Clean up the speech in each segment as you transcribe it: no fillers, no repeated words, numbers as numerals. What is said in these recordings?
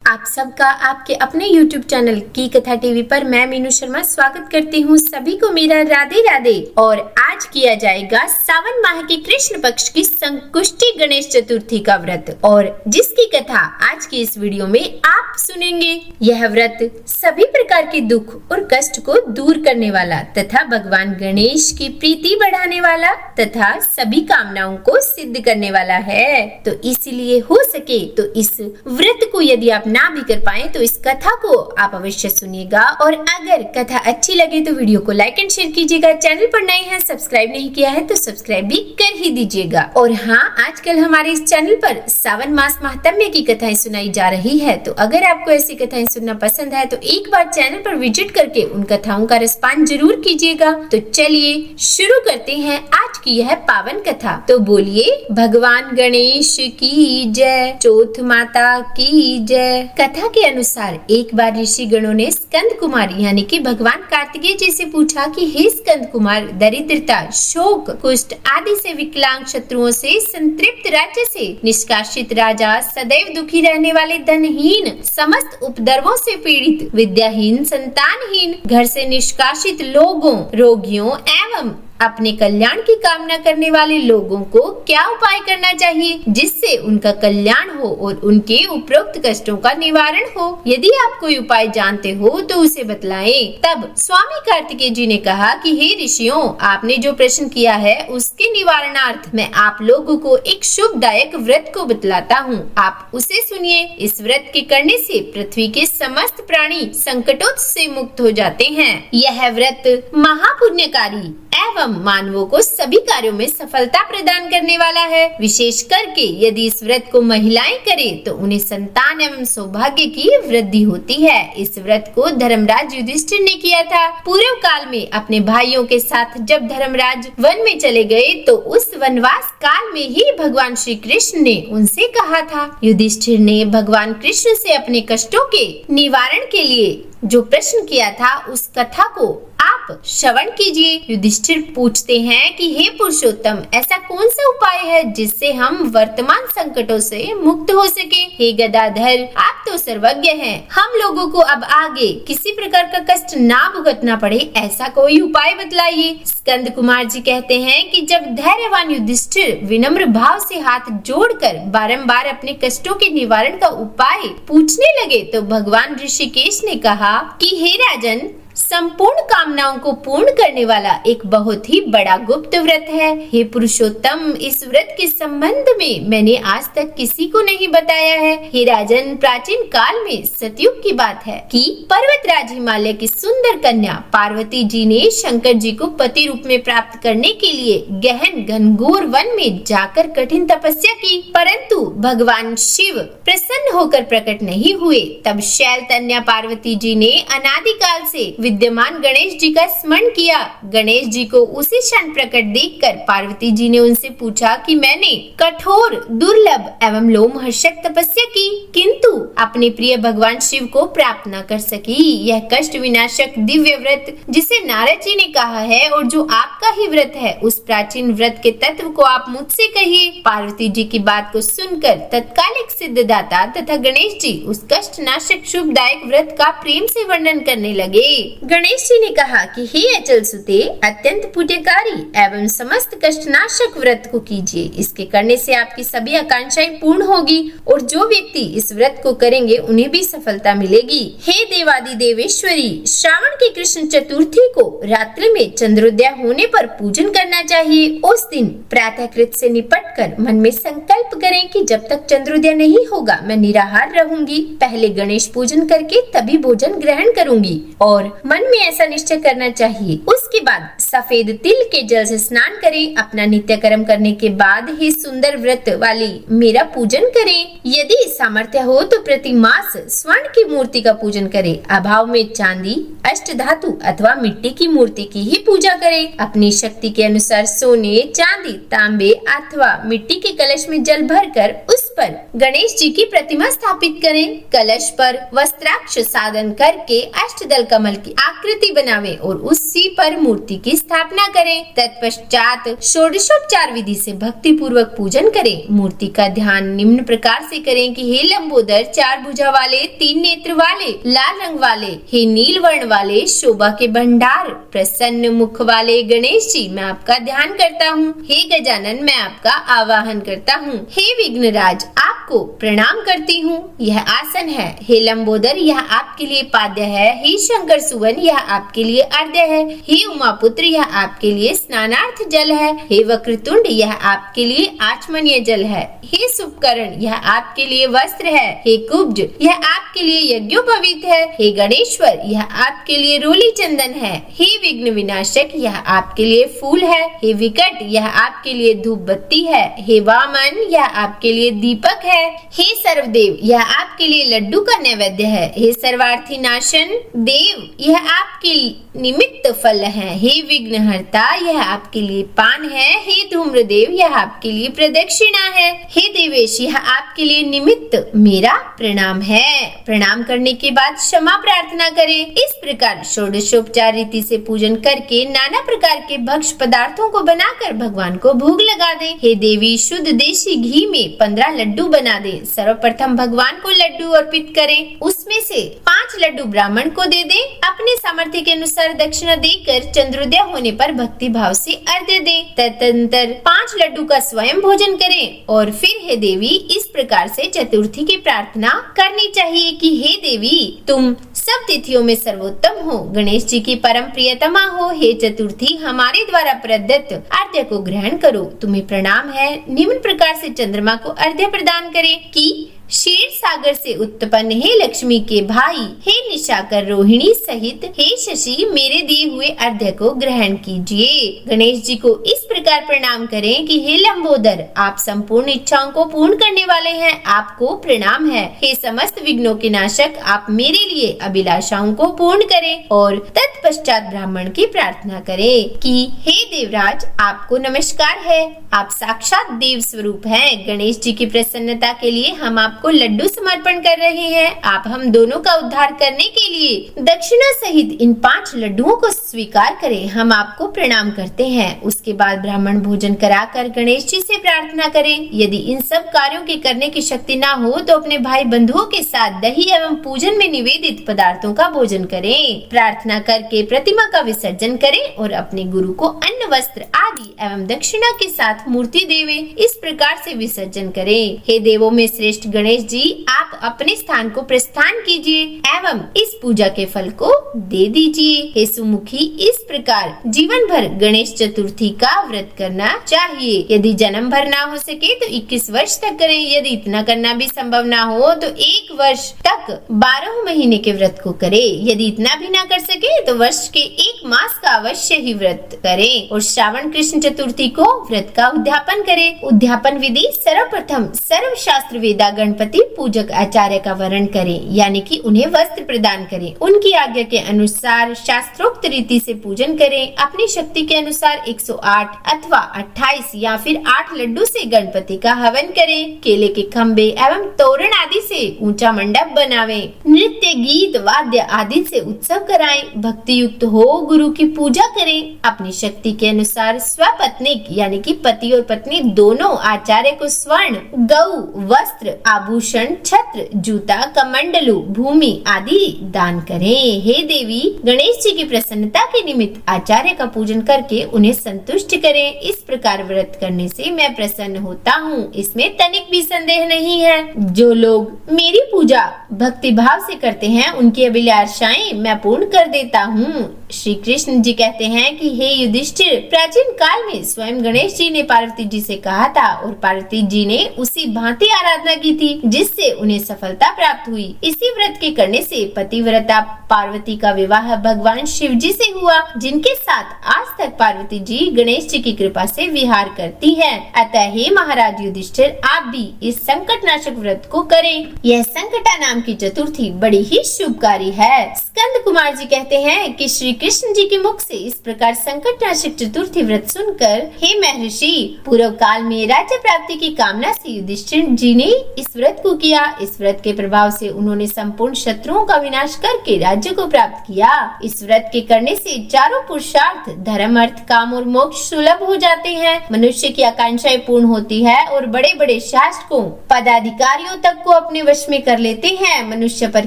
आप सबका आपके अपने YouTube चैनल की कथा टीवी पर मैं मीनू शर्मा स्वागत करती हूँ। सभी को मेरा राधे राधे। और आज किया जाएगा सावन माह के कृष्ण पक्ष की संकुष्टि गणेश चतुर्थी का व्रत, और जिसकी कथा आज की इस वीडियो में आप सुनेंगे। यह व्रत सभी प्रकार के दुख और कष्ट को दूर करने वाला तथा भगवान गणेश की प्रीति बढ़ाने वाला तथा सभी कामनाओं को सिद्ध करने वाला है। तो इसलिए हो सके तो इस व्रत को यदि आप ना भी कर पाए तो इस कथा को आप अवश्य सुनिएगा, और अगर कथा अच्छी लगे तो वीडियो को लाइक एंड शेयर कीजिएगा। चैनल पर नए हैं, सब्सक्राइब नहीं किया है तो सब्सक्राइब भी कर ही दीजिएगा। और हाँ, आजकल हमारे इस चैनल पर सावन मास महात्म्य की कथाएं सुनाई जा रही है, तो अगर आपको ऐसी कथाएं सुनना पसंद है तो एक बार चैनल पर विजिट करके उन कथाओं का रसपान जरूर कीजिएगा। तो चलिए शुरू करते हैं आज की यह पावन कथा। तो बोलिए भगवान गणेश की जय, चौथ माता की जय। कथा के अनुसार एक बार ऋषि गणों ने स्कंद कुमार यानी कि भगवान कार्तिकेय जी से पूछा कि हे स्कंद कुमार, दरिद्रता, शोक, कुष्ठ आदि से विकलांग, शत्रुओं से संतृप्त राज्य से निष्कासित राजा, सदैव दुखी रहने वाले धनहीन, समस्त उपद्रवों से पीड़ित, विद्याहीन, संतानहीन, घर से निष्कासित लोगों, रोगियों एवं अपने कल्याण की कामना करने वाले लोगों को क्या उपाय करना चाहिए जिससे उनका कल्याण हो और उनके उपरोक्त कष्टों का निवारण हो। यदि आप कोई उपाय जानते हो तो उसे बतलाएं। तब स्वामी कार्तिकेय जी ने कहा कि हे ऋषियों, आपने जो प्रश्न किया है उसके निवारणार्थ मैं आप लोगों को एक शुभदायक व्रत को बतलाता हूँ। आप उसे सुनिए। इस व्रत के करने से पृथ्वी के समस्त प्राणी संकटों से मुक्त हो जाते हैं। यह व्रत महापुण्यकारी एवं मानवों को सभी कार्यों में सफलता प्रदान करने वाला है। विशेष करके यदि इस व्रत को महिलाएं करें तो उन्हें संतान एवं सौभाग्य की वृद्धि होती है। इस व्रत को धर्मराज युधिष्ठिर ने किया था। पूर्व काल में अपने भाइयों के साथ जब धर्मराज वन में चले गए तो उस वनवास काल में ही भगवान श्री कृष्ण ने उनसे कहा था। युधिष्ठिर ने भगवान कृष्ण से अपने कष्टों के निवारण के लिए जो प्रश्न किया था उस कथा को आप श्रवण कीजिए। युधिष्ठिर पूछते हैं कि हे पुरुषोत्तम, ऐसा कौन सा उपाय है जिससे हम वर्तमान संकटों से मुक्त हो सके। हे गदाधर, आप तो सर्वज्ञ हैं। हम लोगों को अब आगे किसी प्रकार का कष्ट ना भुगतना पड़े, ऐसा कोई उपाय बतलाइए। स्कंद कुमार जी कहते हैं कि जब धैर्यवान युधिष्ठिर विनम्र भाव से हाथ जोड़कर बारंबार अपने कष्टों के निवारण का उपाय पूछने लगे तो भगवान ऋषिकेश ने कहा कि हे राजन, संपूर्ण कामनाओं को पूर्ण करने वाला एक बहुत ही बड़ा गुप्त व्रत है। हे पुरुषोत्तम, इस व्रत के संबंध में मैंने आज तक किसी को नहीं बताया है। हे राजन, प्राचीन काल में सतयुग की बात है कि पर्वतराज हिमालय की सुंदर कन्या पार्वती जी ने शंकर जी को पति रूप में प्राप्त करने के लिए गहन घनघोर वन में जाकर कठिन तपस्या की, परंतु भगवान शिव प्रसन्न होकर प्रकट नहीं हुए। तब शैलतन्या पार्वती जी ने अनादिकाल से विद्यमान गणेश जी का स्मरण किया। गणेश जी को उसी क्षण प्रकट देखकर पार्वती जी ने उनसे पूछा कि मैंने कठोर, दुर्लभ एवं लोमहर्षक तपस्या की, किंतु अपने प्रिय भगवान शिव को प्राप्त न कर सकी। यह कष्ट विनाशक दिव्य व्रत जिसे नारद जी ने कहा है और जो आपका ही व्रत है, उस प्राचीन व्रत के तत्व को आप मुझसे कहिए। पार्वती जी की बात को सुनकर तत्कालिक सिद्धदाता तथा गणेश जी उस कष्ट नाशक शुभदायक व्रत का प्रेम से वर्णन करने लगे। गणेश जी ने कहा कि हे अचल सुते, अत्यंत पुण्यकारी एवं समस्त कष्टनाशक व्रत को कीजिए। इसके करने से आपकी सभी आकांक्षाएं पूर्ण होगी और जो व्यक्ति इस व्रत को करेंगे उन्हें भी सफलता मिलेगी। हे देवादि देवेश्वरी, श्रावण की कृष्ण चतुर्थी को रात्रि में चंद्रोदय होने पर पूजन करना चाहिए। उस दिन प्रातःकृत से निपटकर मन में संकल्प करें कि जब तक चंद्रोदय नहीं होगा मैं निराहार रहूंगी। पहले गणेश पूजन करके तभी भोजन ग्रहण करूंगी और मन में ऐसा निश्चय करना चाहिए। उसके बाद सफेद तिल के जल से स्नान करें। अपना नित्य कर्म करने के बाद ही सुंदर व्रत वाली मेरा पूजन करें। यदि सामर्थ्य हो तो प्रति मास स्वर्ण की मूर्ति का पूजन करें। अभाव में चांदी, अष्ट धातु अथवा मिट्टी की मूर्ति की ही पूजा करें। अपनी शक्ति के अनुसार सोने, चांदी, तांबे अथवा मिट्टी के कलश में जल भरकर उस पर गणेश जी की प्रतिमा स्थापित करें। कलश पर वस्त्राक्ष साधन करके अष्टदल कमल की आकृति बनावे और उसी पर मूर्ति की स्थापना करें। तत्पश्चात षोडशोपचार विधि से भक्ति पूर्वक पूजन करें। मूर्ति का ध्यान निम्न प्रकार से करें कि हे लंबोदर, 4 भुजा वाले, 3 नेत्र वाले, लाल रंग वाले, हे नील वर्ण वाले, शोभा के भंडार, प्रसन्न मुख वाले गणेश जी, मैं आपका ध्यान करता हूँ। हे गजानन, मैं आपका आवाहन करता हूँ। हे विघ्नराज, आपको प्रणाम करती हूँ। यह आसन है। हे लंबोदर, यह आपके लिए पाद्य है। हे शंकर सुवन, यह आपके लिए अर्घ्य है। हे उमापुत्र, यह आपके लिए स्नानार्थ जल है। हे वक्रतुंड, यह आपके लिए आचमनीय जल है। हे शुभकर्ण, यह आपके लिए वस्त्र है। हे कुब्ज, यह आपके लिए यज्ञोपवीत है। हे गणेश्वर, यह आपके लिए रोली चंदन है। हे विघ्न विनाशक, यह आपके लिए फूल है। हे विकट, यह आपके लिए धूप बत्ती है। हे वामन, यह आपके लिए दीपक है। हे सर्वदेव, यह आपके लिए लड्डू का नैवेद्य है। हे सर्वार्थी नाशन देव, यह आपके निमित्त फल है। हे विघ्नहर्ता, यह आपके लिए पान है। हे धूम्रदेव, यह आपके लिए प्रदक्षिणा है। हे देवेश, यह आपके लिए निमित्त मेरा प्रणाम है। प्रणाम करने के बाद क्षमा प्रार्थना करें। इस प्रकार षोडशोपचार रीति से पूजन करके नाना प्रकार के भक्ष्य पदार्थों को बनाकर भगवान को भोग लगा दें। हे देवी, शुद्ध देशी घी में 15 लड्डू बना दें। सर्वप्रथम भगवान को लड्डू अर्पित करें। उसमें से 5 लड्डू ब्राह्मण को दे दें। अपने सामर्थ्य के अनुसार दक्षिणा देकर चंद्रोदय होने पर भक्ति भाव से अर्घ्य दें। तदनंतर 5 लड्डू का स्वयं भोजन करें और फिर हे देवी, इस प्रकार से चतुर्थी की प्रार्थना करनी चाहिए कि हे देवी, तुम सब तिथियों में सर्वोत्तम हो, गणेश जी की परम प्रियतमा हो। हे चतुर्थी, हमारे द्वारा प्रदत्त अर्घ्य को ग्रहण करो। तुम्हें प्रणाम है। निम्न प्रकार से चंद्रमा को अर्घ्य प्रदान करें कि क्षीर सागर से उत्पन्न हे लक्ष्मी के भाई, हे निशाकर रोहिणी सहित हे शशि, मेरे दिए हुए अर्घ्य को ग्रहण कीजिए। गणेश जी को इस प्रकार प्रणाम करें कि हे लंबोदर, आप संपूर्ण इच्छाओं को पूर्ण करने वाले हैं, आपको प्रणाम है। हे समस्त विघ्नों के नाशक, आप मेरे लिए अभिलाषाओं को पूर्ण करें। और तत्पश्चात ब्राह्मण की प्रार्थना करें कि हे देवराज, आपको नमस्कार है, आप साक्षात देव स्वरूप हैं। गणेश जी की प्रसन्नता के लिए हम आपको लड्डू समर्पण कर रहे हैं। आप हम दोनों का उद्धार करने के लिए दक्षिणा सहित इन 5 लड्डुओं को स्वीकार करें। हम आपको प्रणाम करते हैं। उसके बाद ब्राह्मण भोजन कराकर गणेश जी से प्रार्थना करें। यदि इन सब कार्यों के करने की शक्ति ना हो तो अपने भाई बंधुओं के साथ दही एवं पूजन में निवेदित पदार्थों का भोजन करें। प्रार्थना करके प्रतिमा का विसर्जन करें और अपने गुरु को अन्न, वस्त्र आदि एवं दक्षिणा के साथ मूर्ति देवे। इस प्रकार से विसर्जन करें। हे देवों में श्रेष्ठ गणेश जी, आप अपने स्थान को प्रस्थान कीजिए एवं इस पूजा के फल को दे दीजिए। हे सुमुखी, इस प्रकार जीवन भर गणेश चतुर्थी का व्रत करना चाहिए। यदि जन्म भर ना हो सके तो 21 वर्ष तक करें। यदि इतना करना भी संभव ना हो तो 1 वर्ष तक 12 महीने के व्रत को करें। यदि इतना भी ना कर सके तो वर्ष के 1 मास का अवश्य ही व्रत करें और श्रावण कृष्ण चतुर्थी को व्रत का उद्यापन करें। उद्यापन विधि सर्वप्रथम सर्वशास्त्र वेदा गणपति पूजक आचार्य का वर्ण करें, यानी कि उन्हें वस्त्र प्रदान करें। उनकी आज्ञा के अनुसार शास्त्रोक्त रीति से पूजन करें। अपनी शक्ति के अनुसार 108 अथवा 28 या फिर 8 लड्डू से गणपति का हवन करें। केले के खम्भे एवं तोरण आदि से ऊंचा मंडप बनावें। नृत्य, गीत, वाद्य आदि से उत्सव कराएं। भक्ति युक्त हो गुरु की पूजा करें। अपनी शक्ति के अनुसार स्वपत्निक यानी कि पति और पत्नी दोनों आचार्य को स्वर्ण, गौ, वस्त्र, आभूषण, छत्र, जूता, कमंडलू, भूमि आदि दान करें। हे देवी, गणेश जी की प्रसन्नता के निमित्त आचार्य का पूजन करके उन्हें संतुष्ट करें। इस प्रकार व्रत करने से मैं प्रसन्न होता हूँ, इसमें तनिक भी संदेह नहीं है। जो लोग मेरी पूजा भक्ति भाव से करते हैं उनकी अभिलाषाएं मैं पूर्ण कर देता हूँ। श्री कृष्ण जी कहते हैं कि हे युधिष्ठिर, प्राचीन काल में स्वयं गणेश जी ने पार्वती जी से कहा था और पार्वती जी ने उसी भांति आराधना की थी। जिससे उन्हें सफलता प्राप्त हुई। इसी व्रत के करने से पतिव्रता पार्वती का विवाह भगवान शिव जी से हुआ, जिनके साथ आज तक पार्वती जी गणेश जी की कृपा से विहार करती है। अतः हे महाराज युधिष्ठिर, आप भी इस संकटनाशक व्रत को करें। यह संकटा नाम की चतुर्थी बड़ी ही शुभकारी है। स्कंद कुमार जी कहते हैं कि श्री कृष्ण जी के मुख से इस प्रकार संकटनाशक चतुर्थी व्रत सुनकर, हे महर्षि, पूर्व काल में राज्य प्राप्ति की कामना से युधिष्ठिर जी ने इस व्रत को किया। इस व्रत के प्रभाव से उन्होंने संपूर्ण शत्रुओं का विनाश करके राज्य को प्राप्त किया। इस व्रत के करने से चारों पुरुषार्थ धर्म, अर्थ, काम और मोक्ष सुलभ हो जाते हैं। मनुष्य की आकांक्षाएं पूर्ण होती है और बड़े बड़े शासकों, पदाधिकारियों तक को अपने वश में कर लेते हैं। मनुष्य पर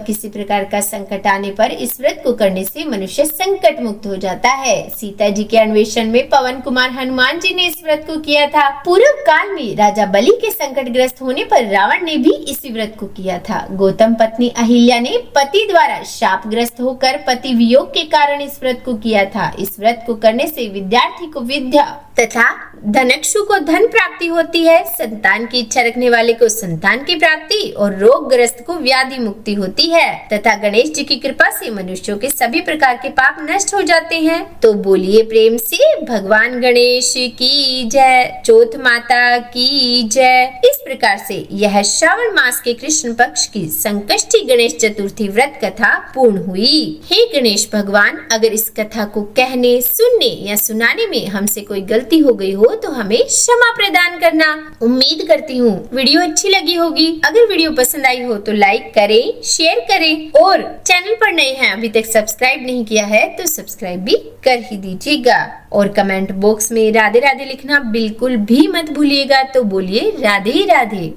किसी प्रकार का संकट आने पर इस व्रत को करने से मनुष्य संकट मुक्त हो जाता है। सीता जी के अन्वेषण में पवन कुमार हनुमान जी ने इस व्रत को किया था। पूर्व काल में राजा बलि के संकटग्रस्त होने पर रावण ने भी इसी व्रत को किया था। गौतम पत्नी अहिल्या ने पति द्वारा शापग्रस्त होकर पति वियोग के कारण इस व्रत को किया था। इस व्रत को करने से विद्यार्थी को विद्या तथा धनक्षु को धन प्राप्ति होती है। संतान की इच्छा रखने वाले को संतान की प्राप्ति और रोगग्रस्त को व्याधि मुक्ति होती है तथा गणेश जी की कृपा से मनुष्यों के सभी प्रकार के पाप नष्ट हो जाते हैं। तो बोलिए प्रेम से भगवान गणेश की जय, चौथ माता की जय। इस प्रकार से यह श्रावण मास के कृष्ण पक्ष की संकष्टी गणेश चतुर्थी व्रत कथा पूर्ण हुई। हे गणेश भगवान, अगर इस कथा को कहने, सुनने या सुनाने में हमसे कोई गलती हो गई हो तो हमें क्षमा प्रदान करना। उम्मीद करती हूँ वीडियो अच्छी लगी होगी। अगर वीडियो पसंद आई हो तो लाइक करें, शेयर करें और चैनल पर नए हैं, अभी तक सब्सक्राइब नहीं किया है तो सब्सक्राइब भी कर ही दीजिएगा। और कमेंट बॉक्स में राधे राधे लिखना बिल्कुल भी मत भूलिएगा। तो बोलिए राधे राधे।